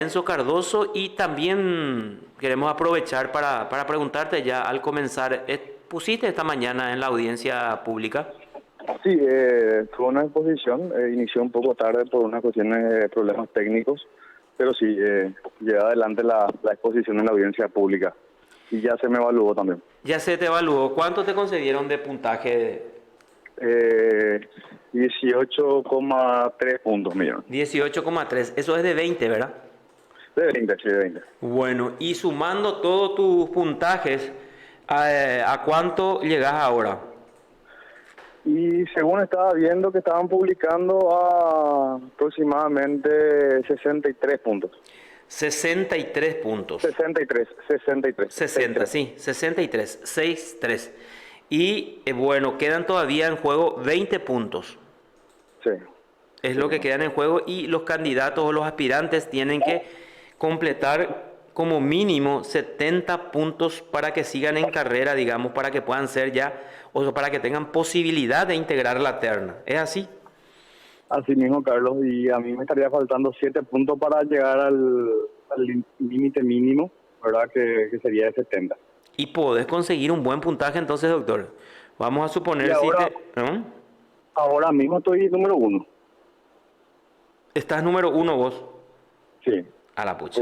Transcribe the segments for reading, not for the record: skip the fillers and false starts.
Enzo Cardoso, y también queremos aprovechar para preguntarte ya al comenzar, pusiste esta mañana en la audiencia pública. Sí, fue una exposición, inició un poco tarde por unas cuestiones de problemas técnicos, pero sí, llevé adelante la exposición en la audiencia pública y ya se me evaluó también. Ya se te evaluó, ¿cuánto te concedieron de puntaje? Eh, 18,3 puntos millones. 18,3, eso es de 20, ¿verdad? De 20, sí, de 20. Bueno, y sumando todos tus puntajes, ¿a cuánto llegas ahora? Y según estaba viendo que estaban publicando a aproximadamente 63 puntos. 63 puntos. 63, 63, 60, 63. sí, 63, 63. Y bueno, quedan todavía en juego 20 puntos. Sí, Es sí, lo que quedan en juego, y los candidatos o los aspirantes tienen que completar como mínimo 70 puntos para que sigan en carrera, digamos, para que puedan ser ya, o sea, para que tengan posibilidad de integrar la terna. ¿Es así? así mismo, Carlos, y a mí me estaría faltando 7 puntos para llegar al límite mínimo, ¿verdad? Que sería de 70. Y podés conseguir un buen puntaje entonces, doctor. Vamos a Y suponer si ahora, te... ¿no? ahora mismo estoy número uno, Estás número uno vos. sí, A la pucha.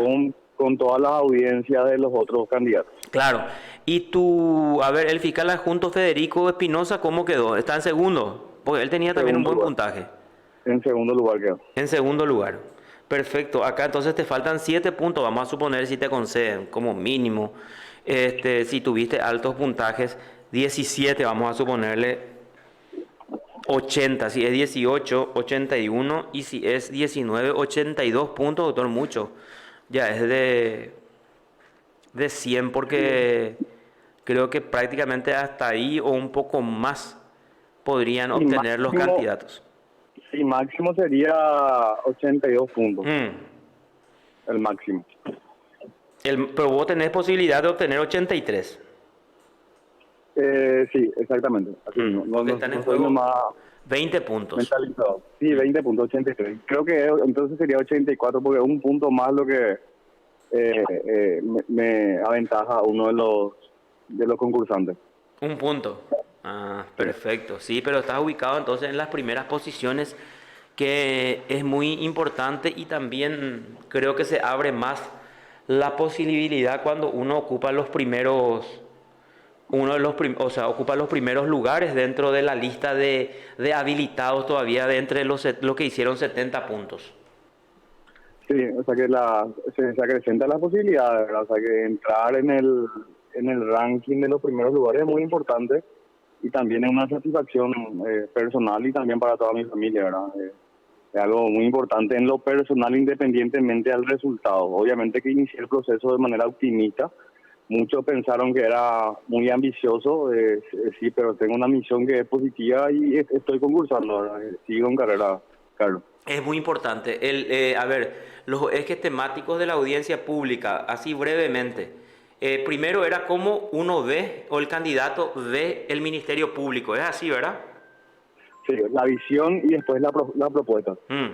con todas las audiencias de los otros candidatos. Claro. Y tú, a ver, el fiscal adjunto Federico Espinosa, ¿cómo quedó? Está en segundo, porque él tenía también un Segundo buen lugar, puntaje. en segundo lugar quedó. En segundo lugar. Perfecto. Acá entonces te faltan 7 puntos. Vamos a suponer si te conceden como mínimo. Si tuviste altos puntajes, 17, vamos a suponerle 80. Si es 18, 81. Y si es 19, 82 puntos, doctor, mucho. Ya es de 100, porque creo que prácticamente hasta ahí o un poco más podrían Y obtener los máximo, candidatos. y máximo sería 82 puntos, Mm. el máximo. Pero vos tenés posibilidad de obtener 83. Sí, exactamente, así mismo. No, Porque no, están en no soy juego nomás 20 puntos. mentalizado. Sí, Mm. 20,83. Creo que entonces sería 84 porque un punto más lo que me aventaja a uno de los concursantes. Un punto. Ah, Sí, perfecto. Sí, pero estás ubicado entonces en las primeras posiciones, que es muy importante, y también creo que se abre más la posibilidad cuando uno ocupa los primeros, o sea, ocupa los primeros lugares dentro de la lista de habilitados todavía de entre los que hicieron 70 puntos. sí, o sea que se acrecenta la posibilidad, ¿verdad? O sea que entrar en el ranking de los primeros lugares es muy importante y también es una satisfacción personal y también para toda mi familia, ¿verdad? Es algo muy importante en lo personal independientemente del resultado. Obviamente que inicié el proceso de manera optimista. Muchos pensaron que era muy ambicioso, sí, pero tengo una misión que es positiva y estoy concursando, ¿verdad? Sigo en carrera, Carlos. Es muy importante. A ver, los ejes temáticos de la audiencia pública, así brevemente. Primero era cómo uno ve, o el candidato ve, el Ministerio Público. Es así, ¿verdad? Sí, la visión y después la propuesta. Mm.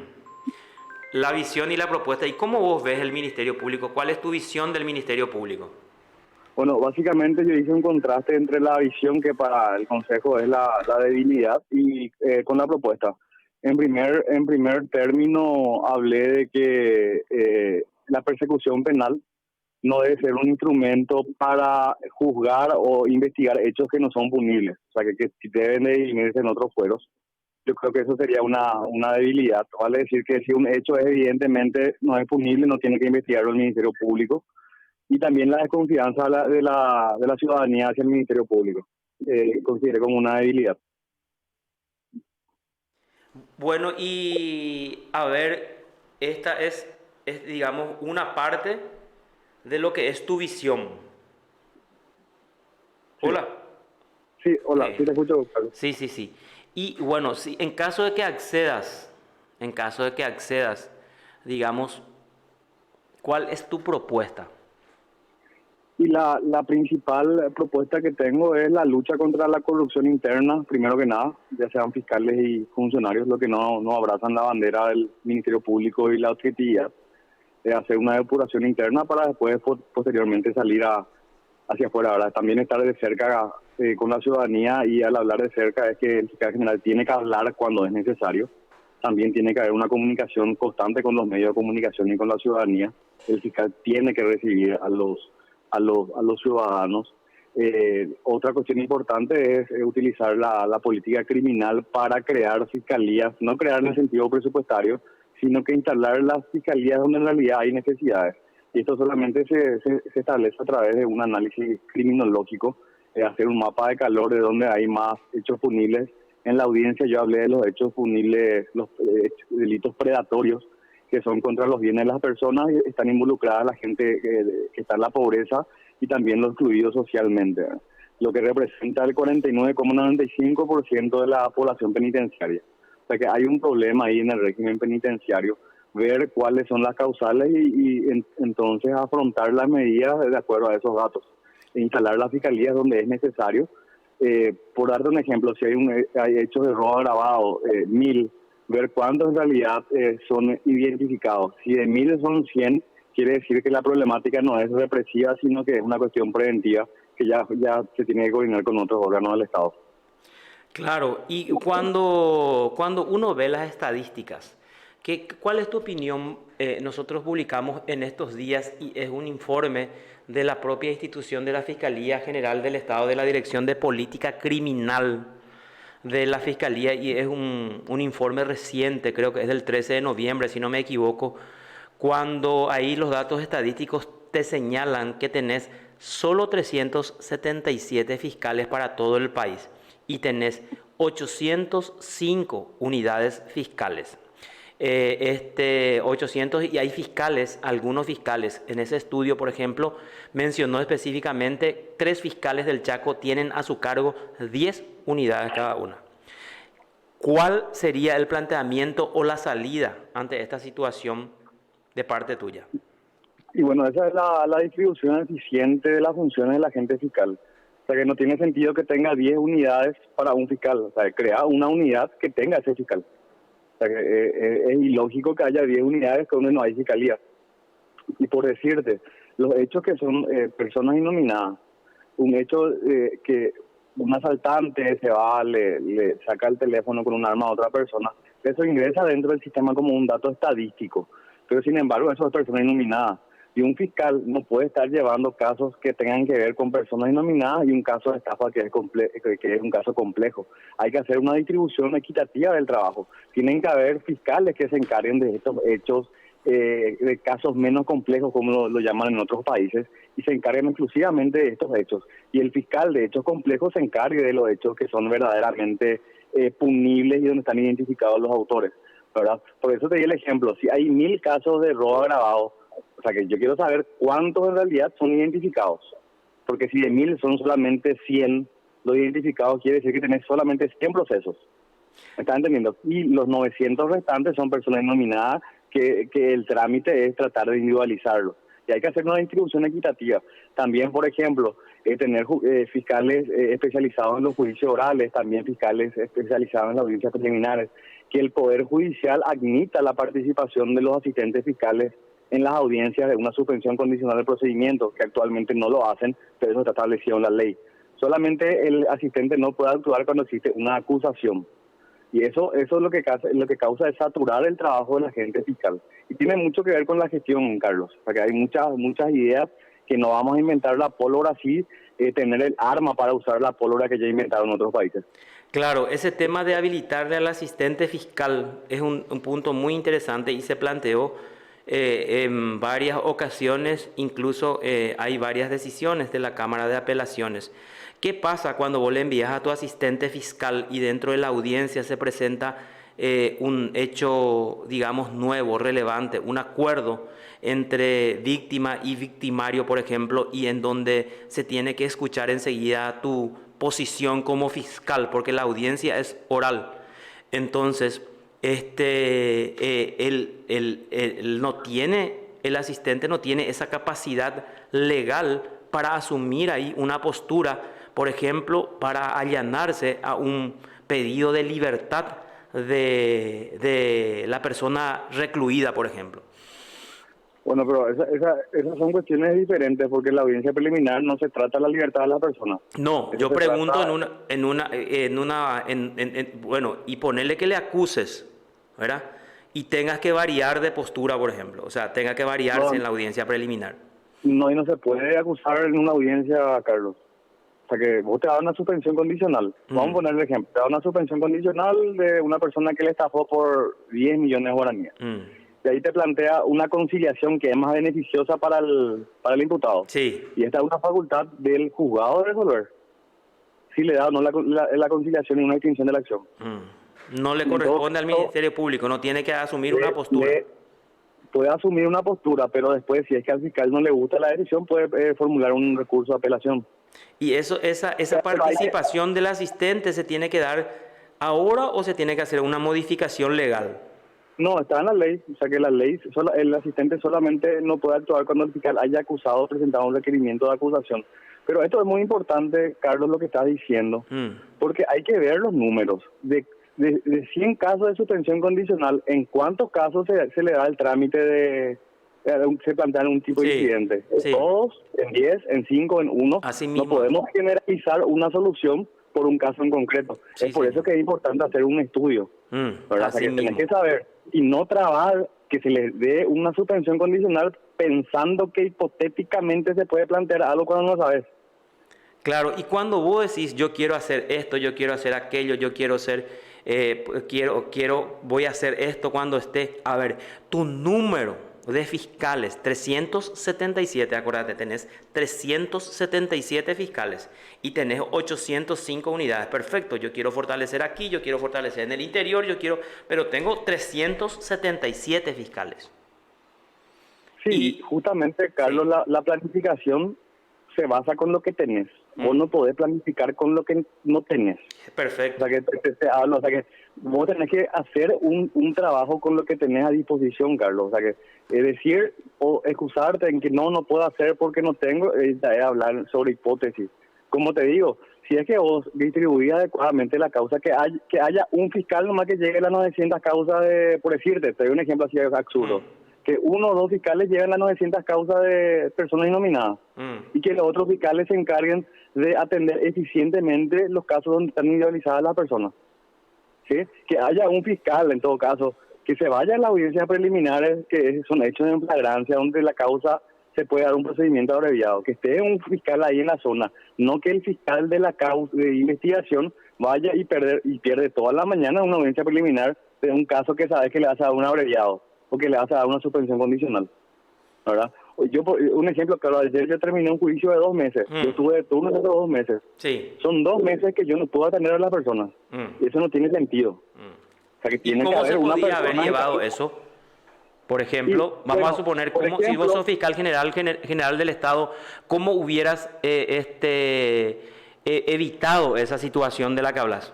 La visión y la propuesta. ¿Y cómo vos ves el Ministerio Público? ¿Cuál es tu visión del Ministerio Público? Bueno, básicamente yo hice un contraste entre la visión que para el Consejo es la debilidad y con la propuesta. En primer término hablé de que la persecución penal no debe ser un instrumento para juzgar o investigar hechos que no son punibles, o sea, que deben de dirimirse en otros fueros. Yo creo que eso sería una debilidad. Vale decir que si un hecho es evidentemente no es punible, no tiene que investigarlo el Ministerio Público. Y también la desconfianza de la ciudadanía hacia el Ministerio Público. Considero como una debilidad. Bueno, y a ver, esta es, digamos, una parte de lo que es tu visión. Sí, Hola. sí, hola, sí Eh, te escucho, Carlos. Sí, sí, sí. Y bueno, si en caso de que accedas, en caso de que accedas, digamos, ¿cuál es tu propuesta? Y la principal propuesta que tengo es la lucha contra la corrupción interna, primero que nada, ya sean fiscales y funcionarios los que no abrazan la bandera del Ministerio Público y la objetividad. hacer una depuración interna para después posteriormente salir hacia afuera. Ahora, también estar de cerca con la ciudadanía, y al hablar de cerca es que el fiscal general tiene que hablar cuando es necesario. También tiene que haber una comunicación constante con los medios de comunicación y con la ciudadanía. El fiscal tiene que recibir a los ciudadanos. Otra cuestión importante es utilizar la política criminal para crear fiscalías, no crear en el sentido presupuestario, sino que instalar las fiscalías donde en realidad hay necesidades. Y esto solamente se establece a través de un análisis criminológico, hacer un mapa de calor de donde hay más hechos punibles. En la audiencia yo hablé de los hechos punibles, los delitos predatorios, que son contra los bienes de las personas, y están involucradas la gente que está en la pobreza y también los excluidos socialmente, ¿verdad? Lo que representa el 49,95% de la población penitenciaria. O sea que hay un problema ahí en el régimen penitenciario, ver cuáles son las causales entonces afrontar las medidas de acuerdo a esos datos, e instalar las fiscalías donde es necesario. Por darte un ejemplo, si hay hechos de robo agravado, 1.000, ver cuántos en realidad son identificados. Si de 1.000 son 100, quiere decir que la problemática no es represiva, sino que es una cuestión preventiva que ya se tiene que coordinar con otros órganos del Estado. Claro, y cuando uno ve las estadísticas, ¿cuál es tu opinión? Nosotros publicamos en estos días, y es un informe de la propia institución de la Fiscalía General del Estado, de la Dirección de Política Criminal de la Fiscalía, y es un informe reciente, creo que es del 13 de noviembre, si no me equivoco, cuando ahí los datos estadísticos te señalan que tenés solo 377 fiscales para todo el país y tenés 805 unidades fiscales. 800, y hay fiscales, algunos fiscales, en ese estudio, por ejemplo, mencionó específicamente 3 fiscales del Chaco tienen a su cargo 10 unidades cada una. ¿Cuál sería el planteamiento o la salida ante esta situación de parte tuya? Y bueno, esa es la distribución eficiente de las funciones del agente fiscal. O sea que no tiene sentido que tenga 10 unidades para un fiscal. O sea, crea una unidad que tenga ese fiscal. O sea que es ilógico que haya 10 unidades donde no hay fiscalía. Y por decirte, los hechos que son personas innominadas, un hecho que un asaltante se va, le saca el teléfono con un arma a otra persona, eso ingresa dentro del sistema como un dato estadístico. Pero sin embargo, eso es persona innominada. Y un fiscal no puede estar llevando casos que tengan que ver con personas innominadas y un caso de estafa que es un caso complejo. Hay que hacer una distribución equitativa del trabajo. Tienen que haber fiscales que se encarguen de estos hechos, de casos menos complejos, como lo llaman en otros países, y se encarguen exclusivamente de estos hechos. Y el fiscal de hechos complejos se encargue de los hechos que son verdaderamente punibles y donde están identificados los autores, ¿verdad? Por eso te di el ejemplo. Si hay 1.000 casos de robo agravado, o sea que yo quiero saber cuántos en realidad son identificados. Porque si de 1.000 son solamente 100 los identificados, quiere decir que tenés solamente 100 procesos. ¿Me estás entendiendo? Y los 900 restantes son personas nominadas que el trámite es tratar de individualizarlo. Y hay que hacer una distribución equitativa. También, por ejemplo, tener fiscales especializados en los juicios orales, también fiscales especializados en las audiencias preliminares, que el Poder Judicial admita la participación de los asistentes fiscales en las audiencias de una suspensión condicional del procedimiento, que actualmente no lo hacen, pero eso está establecido en la ley. Solamente el asistente no puede actuar cuando existe una acusación. Y eso es lo que causa es saturar el trabajo del agente fiscal. Y tiene mucho que ver con la gestión, Carlos. Porque hay muchas ideas que no vamos a inventar la pólvora así, tener el arma para usar la pólvora que ya inventaron otros países. Claro, ese tema de habilitarle al asistente fiscal es un punto muy interesante y se planteó en varias ocasiones, incluso hay varias decisiones de la Cámara de Apelaciones. ¿Qué pasa cuando vos le envías a tu asistente fiscal y dentro de la audiencia se presenta un hecho, digamos, nuevo, relevante, un acuerdo entre víctima y victimario, por ejemplo, y en donde se tiene que escuchar enseguida tu posición como fiscal, porque la audiencia es oral? Entonces, el asistente no tiene esa capacidad legal para asumir ahí una postura, por ejemplo, para allanarse a un pedido de libertad de la persona recluida, por ejemplo. Bueno, pero esas son cuestiones diferentes porque en la audiencia preliminar no se trata la libertad de la persona. No, Eso yo se pregunto trata, bueno, y ponerle que le acuses, ¿verdad? Y tengas que variar de postura, por ejemplo, o sea, tenga que variarse en no, la audiencia preliminar. no, y no se puede acusar en una audiencia, Carlos. O sea, que vos te das una suspensión condicional. Vamos a Mm, poner el ejemplo. Te da una suspensión condicional de una persona que le estafó por 10 millones de guaraníes. mm. Y ahí te plantea una conciliación que es más beneficiosa para el imputado. Sí, Y esta es una facultad del juzgado de resolver si le da o no la conciliación y una extinción de la acción. no le Y en todo corresponde al caso, Ministerio Público, no tiene que asumir una le, postura. le puede asumir una postura, pero después, si es que al fiscal no le gusta la decisión, puede formular un recurso de apelación. Y esa Pero hay que, participación del asistente se tiene que dar ahora o se tiene que hacer una modificación legal. no, está en la ley, o sea que la ley, el asistente solamente no puede actuar cuando el fiscal haya acusado o presentado un requerimiento de acusación. Pero esto es muy importante, Carlos, lo que estás diciendo, Mm, porque hay que ver los números. De 100 casos de suspensión condicional, ¿en cuántos casos se le da el trámite se plantea un tipo de sí, incidente? ¿En sí, todos? ¿En 10? ¿En 5? ¿En uno? así No mismo. podemos generalizar una solución por un caso en concreto. Es Sí, por eso señor. que es importante hacer un estudio, ¿verdad? O sea, Así que tenés que mismo. saber y no trabar que se les dé una suspensión condicional pensando que hipotéticamente se puede plantear algo cuando no sabes. Claro, y cuando vos decís yo quiero hacer esto, yo quiero hacer aquello, yo quiero ser, voy a hacer esto cuando esté, a ver, tu número de fiscales, 377, acuérdate, tenés 377 fiscales y tenés 805 unidades, perfecto, yo quiero fortalecer aquí, yo quiero fortalecer en el interior, pero tengo 377 fiscales. Sí, Y, justamente, Carlos, sí, la planificación se basa con lo que tenés. Vos mm, no podés planificar con lo que no tenés. O perfecto. sea, que te hablo, o sea, que vos tenés que hacer un trabajo con lo que tenés a disposición, Carlos. O sea, que decir o excusarte en que no puedo hacer porque no tengo, ya es hablar sobre hipótesis. Como te digo, si es que vos distribuís adecuadamente la causa, que haya un fiscal nomás que llegue a las 900 causas por decirte, te doy un ejemplo así absurdo, Mm, que uno o dos fiscales lleguen a las 900 causas de personas innominadas mm. y que los otros fiscales se encarguen de atender eficientemente los casos donde están individualizadas las personas. ¿Sí? Que haya un fiscal, en todo caso, que se vaya a las audiencias preliminares, que son hechos en flagrancia, donde la causa se puede dar un procedimiento abreviado, que esté un fiscal ahí en la zona, no que el fiscal de la causa de investigación vaya y pierde toda la mañana una audiencia preliminar de un caso que sabe que le vas a dar un abreviado o que le vas a dar una suspensión condicional, ¿verdad? Un ejemplo, claro, ayer yo terminé un juicio de 2 meses, yo Mm, estuve de turno de 2 meses, sí. son 2 meses que yo no puedo atender a las personas, y Mm, eso no tiene sentido. mm. O sea, que ¿Y tiene que cómo se haber una podía haber persona llevado encargada. eso? Por Y ejemplo, vamos a bueno, suponer, por como si vos sos ejemplo, fiscal general del Estado, ¿cómo hubieras evitado esa situación de la que hablas?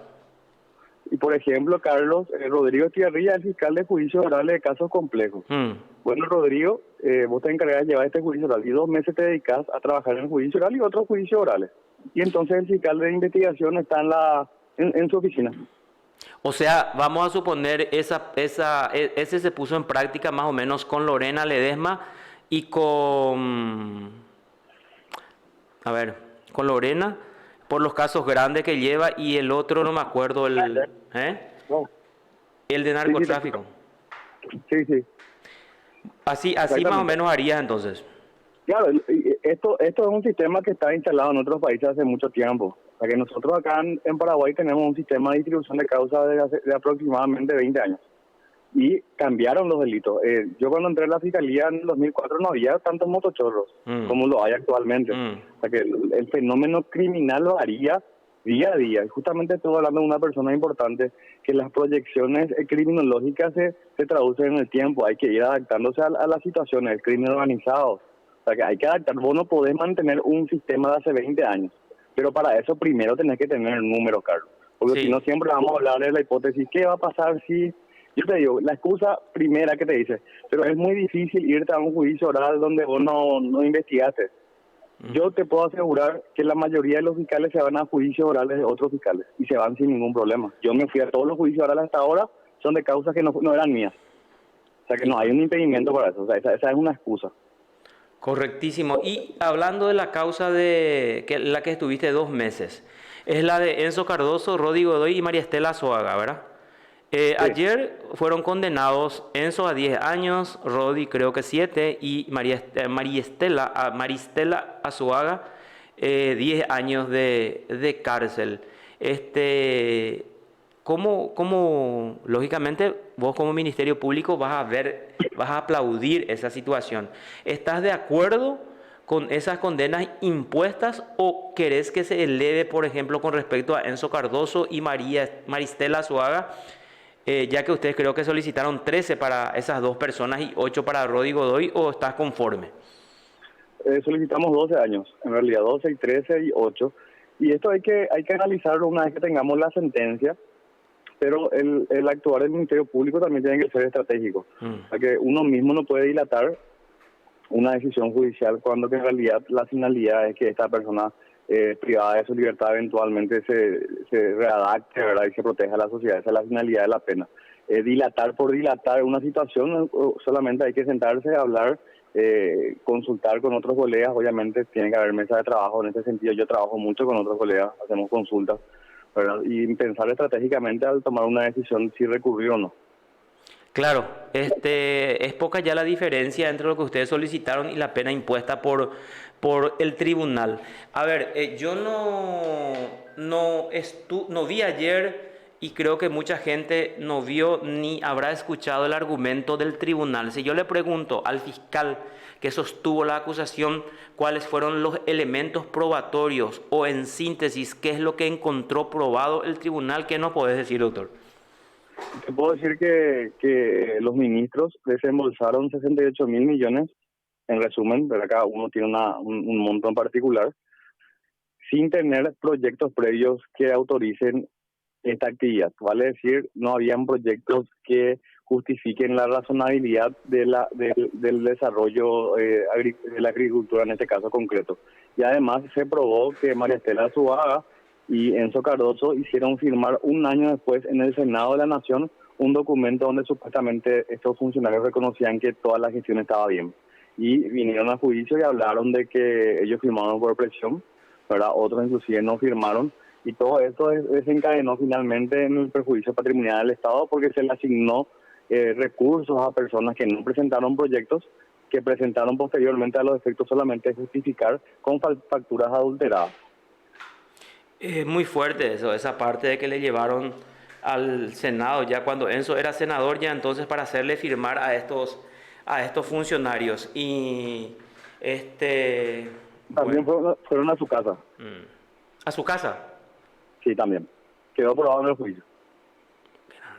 Carlos, Rodrigo Estigarribia es el fiscal de juicios orales de casos complejos. Mm, Bueno, Rodrigo, vos te encargas de llevar este juicio oral y 2 meses te dedicas a trabajar en el juicio oral y otros juicios orales. Y entonces el fiscal de investigación está en su oficina. O sea, vamos a suponer ese se puso en práctica más o menos con Lorena Ledesma y a ver, con Lorena por los casos grandes que lleva y el otro no me acuerdo No. el de Sí, sí, narcotráfico. sí, Así más o exactamente. menos harías entonces. Claro, esto es un sistema que está instalado en otros países hace mucho tiempo. O sea que nosotros acá en Paraguay tenemos un sistema de distribución de causas de aproximadamente 20 años. Y cambiaron los delitos. Yo cuando entré en la fiscalía en 2004 no había tantos motochorros Mm, como lo hay actualmente. mm, O sea que el fenómeno criminal lo haría día a día. Y justamente estuve hablando de una persona importante que las proyecciones criminológicas se traducen en el tiempo. Hay que ir adaptándose a las situaciones, el crimen organizado. O sea que hay que adaptar. Vos no podés mantener un sistema de hace 20 años. Pero para eso primero tenés que tener el número, Carlos. Porque si no sí, siempre vamos a hablar de la hipótesis, ¿qué va a pasar si... Yo te digo, la excusa primera que te dice, pero es muy difícil irte a un juicio oral donde vos no investigaste. Yo te puedo asegurar que la mayoría de los fiscales se van a juicios orales de otros fiscales y se van sin ningún problema. Yo me fui a todos los juicios orales hasta ahora, son de causas que no eran mías. O sea que no hay un impedimento para eso, o sea, esa es una excusa. Correctísimo. Y hablando de la causa de que, la que estuviste 2 meses, es la de Enzo Cardoso, Rodi Godoy y María Estela Azuaga, ¿verdad? Sí, Ayer fueron condenados Enzo a 10 años, Rodi creo que 7 y Maristela Azuaga 10 años de cárcel. Este, lógicamente vos como Ministerio Público vas a ver, vas a aplaudir esa situación? ¿Estás de acuerdo con esas condenas impuestas o querés que se eleve, por ejemplo, con respecto a Enzo Cardoso y Maristela Azuaga, ya que ustedes creo que solicitaron 13 para esas dos personas y 8 para Rodi Godoy, o estás conforme? solicitamos 12 años, en realidad 12 y 13 y 8, y esto hay que analizarlo una vez que tengamos la sentencia, pero el actuar del Ministerio Público también tiene que ser estratégico, Mm. o sea que uno mismo no puede dilatar una decisión judicial cuando que en realidad la finalidad es que esta persona privada de su libertad eventualmente se readapte, ¿verdad? Y se proteja a la sociedad. Esa es la finalidad de la pena. Dilatar por dilatar una situación, solamente hay que sentarse, hablar, consultar con otros colegas. Obviamente tiene que haber mesa de trabajo en ese sentido. Yo trabajo mucho con otros colegas, hacemos consultas, ¿verdad? Y pensar estratégicamente al tomar una decisión si recurrir o no. Claro, es poca ya la diferencia entre lo que ustedes solicitaron y la pena impuesta por el tribunal. A ver, yo no vi ayer y creo que mucha gente no vio ni habrá escuchado el argumento del tribunal. Si yo le pregunto al fiscal que sostuvo la acusación cuáles fueron los elementos probatorios o en síntesis qué es lo que encontró probado el tribunal, ¿qué nos podés decir, doctor? Te puedo decir que los ministros desembolsaron 68.000 millones, en resumen, pero cada uno tiene un monto en particular, sin tener proyectos previos que autoricen esta actividad. Vale decir, no habían proyectos que justifiquen la razonabilidad del desarrollo de la agricultura en este caso concreto. Y además se probó que María Estela Azuaga y Enzo Cardoso hicieron firmar un año después en el Senado de la Nación un documento donde supuestamente estos funcionarios reconocían que toda la gestión estaba bien. Y vinieron a juicio y hablaron de que ellos firmaron por presión, ¿verdad? Otros inclusive no firmaron, y todo esto desencadenó finalmente en el perjuicio patrimonial del Estado porque se le asignó recursos a personas que no presentaron proyectos, que presentaron posteriormente a los efectos solamente justificar con facturas adulteradas. Es muy fuerte eso, esa parte de que le llevaron al Senado, ya cuando Enzo era senador, ya entonces para hacerle firmar a estos funcionarios. Y bueno, También fueron a su casa, a su casa. sí, también. Quedó probado en el juicio.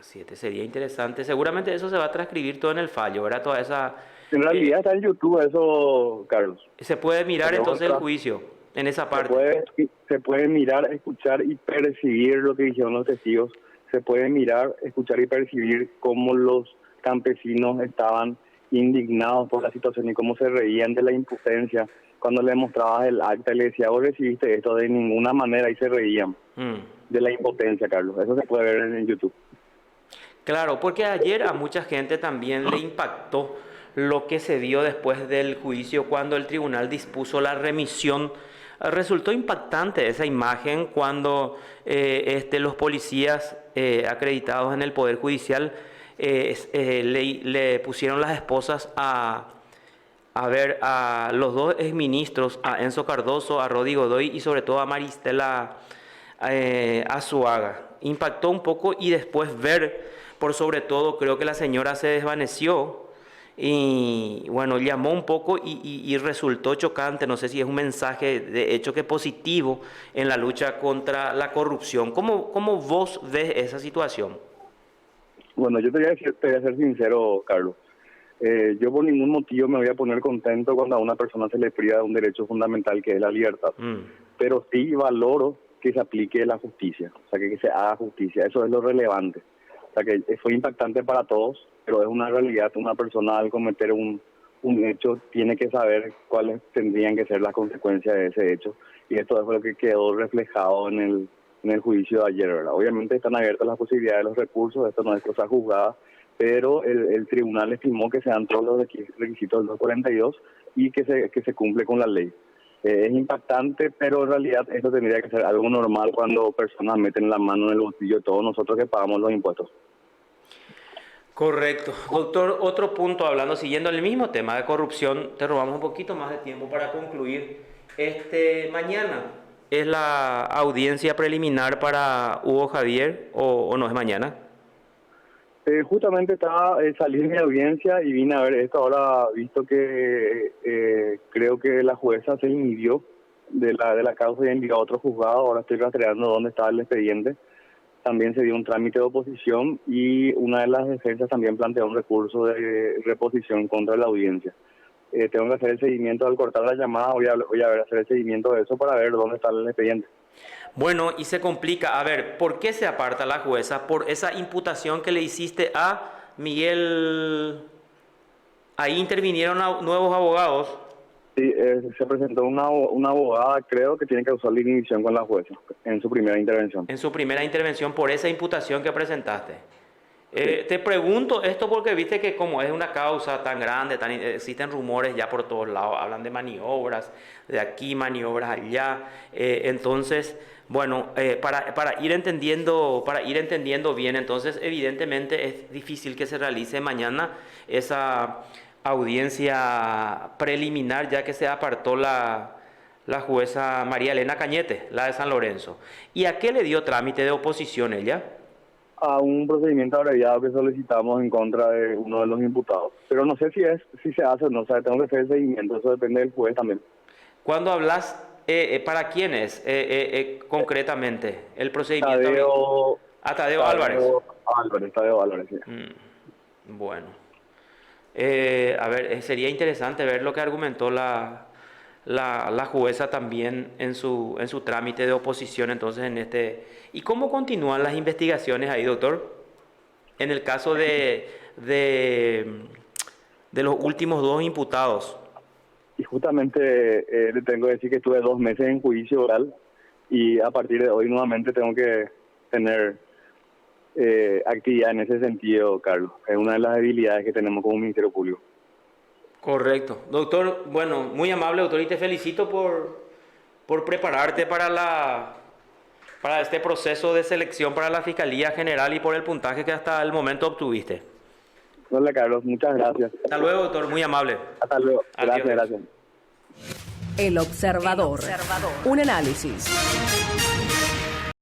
7 sería interesante. Seguramente eso se va a transcribir todo en el fallo, ¿verdad? Toda esa. En eh, realidad está en YouTube eso, Carlos. Se puede mirar Tenemos entonces el otra- juicio en esa Se parte. puede, se puede mirar, escuchar y percibir lo que dijeron los testigos. Se puede mirar, escuchar y percibir cómo los campesinos estaban indignados por la situación y cómo se reían de la impotencia. Cuando le mostrabas el acta y le decía, vos recibiste esto de ninguna manera, y se reían Mm. de la impotencia, Carlos. Eso se puede ver en YouTube. Claro, porque ayer a mucha gente también le impactó lo que se vio después del juicio cuando el tribunal dispuso la remisión. Resultó impactante esa imagen cuando los policías acreditados en el Poder Judicial le pusieron las esposas a ver a los dos exministros, a Enzo Cardoso, a Rodi Godoy y sobre todo a Maristela Azuaga. Impactó un poco y después ver, por sobre todo, creo que la señora se desvaneció y bueno, llamó un poco y resultó chocante. No sé si es un mensaje de hecho que positivo en la lucha contra la corrupción. ¿Cómo vos ves esa situación? Bueno, yo te voy a ser sincero, Carlos. Yo por ningún motivo me voy a poner contento cuando a una persona se le priva de un derecho fundamental que es la libertad. Mm, Pero sí valoro que se aplique la justicia, o sea, que se haga justicia. Eso es lo relevante. O sea, que fue impactante para todos, pero es una realidad. Una persona al cometer un hecho tiene que saber cuáles tendrían que ser las consecuencias de ese hecho. Y esto es lo que quedó reflejado en el juicio de ayer, ¿verdad? Obviamente están abiertas las posibilidades de los recursos, esto no es cosa juzgada, pero el tribunal estimó que se dan todos los requisitos del 242 y que se cumple con la ley. Es impactante, pero en realidad esto tendría que ser algo normal cuando personas meten la mano en el bolsillo de todos nosotros que pagamos los impuestos. Correcto. Doctor, otro punto, hablando, siguiendo el mismo tema de corrupción, te robamos un poquito más de tiempo para concluir. Mañana es la audiencia preliminar para Hugo Javier, o no es mañana. Justamente estaba salí de mi audiencia y vine a ver esto ahora, visto que creo que la jueza se inhibió de la causa y envió a otro juzgado. Ahora estoy rastreando dónde estaba el expediente. También se dio un trámite de oposición y una de las defensas también planteó un recurso de reposición contra la audiencia. Tengo que hacer el seguimiento al cortar la llamada, voy a ver, hacer el seguimiento de eso para ver dónde está el expediente. Bueno, y se complica. A ver, ¿por qué se aparta la jueza? Por esa imputación que le hiciste a Miguel. Ahí intervinieron nuevos abogados. Sí, se presentó una abogada, creo que tiene que usar la inhibición con la jueza en su primera intervención. En su primera intervención por esa imputación que presentaste. Sí. Te pregunto esto porque viste que como es una causa tan grande, existen rumores ya por todos lados, hablan de maniobras, de aquí maniobras allá, entonces, bueno, para ir entendiendo bien, entonces evidentemente es difícil que se realice mañana esa audiencia preliminar, ya que se apartó la jueza María Elena Cañete, la de San Lorenzo. ¿Y a qué le dio trámite de oposición ella? A un procedimiento abreviado que solicitamos en contra de uno de los imputados. Pero no sé si se hace o no, o sea, tengo que hacer el seguimiento, eso depende del juez también. Cuando hablas, ¿para quién es concretamente el procedimiento? Tadeo Álvarez. Tadeo Álvarez, sí. Bueno, a ver, sería interesante ver lo que argumentó la jueza también en su trámite de oposición, entonces ¿Y cómo continúan las investigaciones ahí, doctor? En el caso de los últimos dos imputados. Y justamente le tengo que decir que estuve 2 meses en juicio oral y a partir de hoy nuevamente tengo que tener actividad en ese sentido, Carlos. Es una de las debilidades que tenemos como Ministerio Público. Correcto. Doctor, bueno, muy amable, doctor, y te felicito por prepararte para este proceso de selección para la Fiscalía General y por el puntaje que hasta el momento obtuviste. Hola, Carlos, muchas gracias. Hasta luego, doctor, muy amable. Hasta luego. Adiós. Gracias. El Observador. Un análisis